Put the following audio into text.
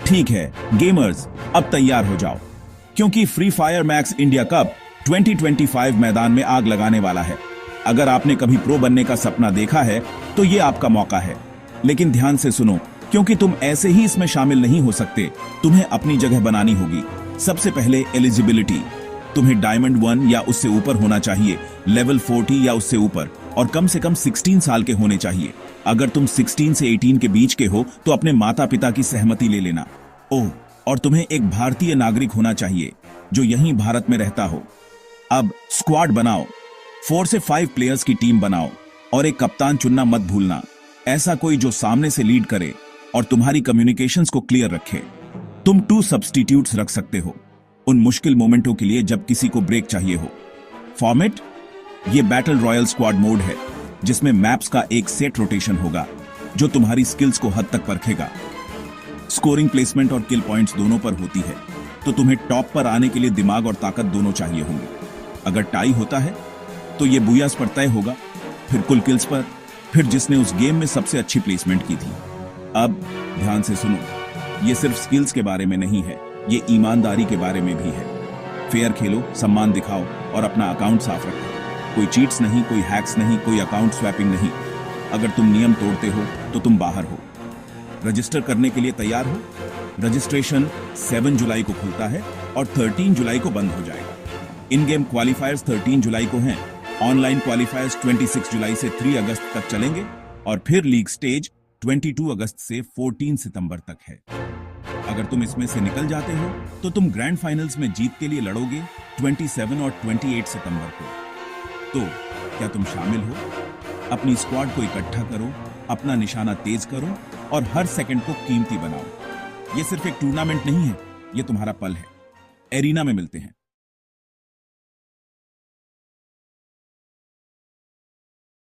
ठीक है गेमर्स, अब तैयार हो जाओ, क्योंकि free fire max India cup 2025 मैदान में आग लगाने वाला है। अगर आपने कभी प्रो बनने का सपना देखा है तो ये आपका मौका है, लेकिन ध्यान से सुनो, क्योंकि तुम ऐसे ही इसमें शामिल नहीं हो सकते। तुम्हें अपनी जगह बनानी होगी। सबसे पहले एलिजिबिलिटी, तुम्हें डायमंड 1 या उससे ऊपर होना चाहिए, लेवल 40 या उससे ऊपर, और कम से कम 16 साल के होने चाहिए। अगर तुम 16 से 18 के बीच के हो तो अपने माता पिता की सहमति ले लेना। ओह, और तुम्हें एक भारतीय नागरिक होना चाहिए जो यहीं भारत में रहता हो। अब स्क्वाड बनाओ, 4 से 5 प्लेयर्स की टीम बनाओ और एक कप्तान चुनना मत भूलना। ऐसा कोई जो सामने से लीड करे और तुम्हारी कम्युनिकेशंस को क्लियर रखे। तुम 2 सब्स्टिट्यूट्स रख सकते हो उन मुश्किल मोमेंटों के लिए जब किसी को ब्रेक चाहिए हो। फॉर्मेट, ये बैटल रॉयल स्क्वाड मोड है जिसमें मैप्स का एक सेट रोटेशन होगा जो तुम्हारी स्किल्स को हद तक परखेगा। स्कोरिंग प्लेसमेंट और किल पॉइंट्स दोनों पर होती है, तो तुम्हें टॉप पर आने के लिए दिमाग और ताकत दोनों चाहिए होंगे। अगर टाई होता है तो ये बुयास पर तय होगा, फिर कुल किल्स पर, फिर जिसने उस गेम में सबसे अच्छी प्लेसमेंट की थी। अब ध्यान से सुनो, ये सिर्फ स्किल्स के बारे में नहीं है, ये ईमानदारी के बारे में भी है। फेयर खेलो, सम्मान दिखाओ और अपना अकाउंट साफ रखो। कोई चीट्स नहीं, कोई हैक्स नहीं, कोई अकाउंट स्वैपिंग नहीं। अगर तुम नियम तोड़ते हो तो तुम बाहर हो। रजिस्टर करने के लिए तैयार हो? रजिस्ट्रेशन 7 जुलाई को खुलता है और 13 जुलाई को बंद हो जाएगा। इन गेम क्वालिफायर्स 13 जुलाई को हैं। ऑनलाइन क्वालिफायर्स 26 जुलाई से 3 अगस्त तक चलेंगे और फिर लीग स्टेज 22 अगस्त से 14 सितंबर तक है। अगर तुम इसमें से निकल जाते हो तो तुम ग्रैंड फाइनल्स में जीत के लिए लड़ोगे 27 और 28 सितंबर को। तो क्या तुम शामिल हो? अपनी स्क्वाड को इकट्ठा करो, अपना निशाना तेज करो और हर सेकंड को कीमती बनाओ। ये सिर्फ एक टूर्नामेंट नहीं है, ये तुम्हारा पल है। एरिना में मिलते हैं।